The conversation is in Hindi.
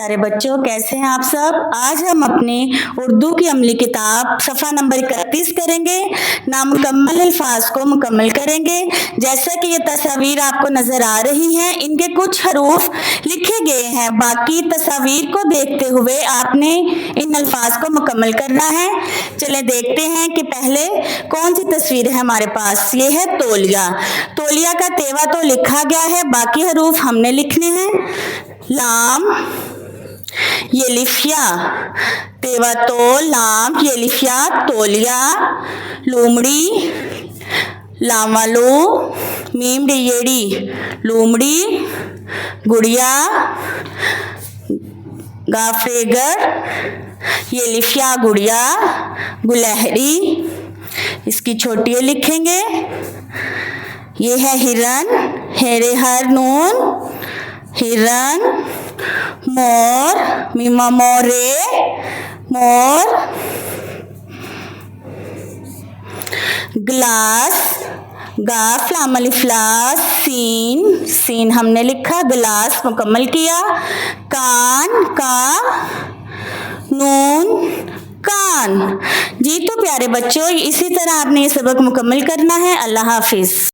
प्यारे बच्चों, कैसे हैं आप सब। आज हम अपनी उर्दू की अमली किताब सफ़ा नंबर 31 करेंगे। नामुकम्मल अल्फाज को मुकम्मल करेंगे। जैसा कि ये तस्वीर आपको नज़र आ रही हैं, इनके कुछ हरूफ लिखे गए हैं। बाकी तस्वीर को देखते हुए आपने इन अल्फाज को मुकम्मल करना है। चलें देखते हैं कि पहले कौन सी तस्वीर है हमारे पास। ये है तौलिया। तौलिया का तेवा तो लिखा गया है, बाकी हरूफ हमने लिखने हैं। लाम, ये लिफिया, तेवा तो लाम, ये लिफिया, तौलिया। लूमड़ी, लामलो, मीम डियेड़ी, लूमड़ी। गुड़िया, गाफेगर, ये लिफिया गुड़िया। गुलहरी, इसकी छोटी लिखेंगे। ये है हिरन, हेरे हर नून, हिरन। मोर, मीमा मोरे, मोर। ग्लास, गाफ लाम अलिफ लास, सीन, सीन हमने लिखा, गिलास मुकम्मल किया। कान, का, नून, कान। जी तो प्यारे बच्चों, इसी तरह आपने ये सबक मुकम्मल करना है। अल्लाह हाफिज।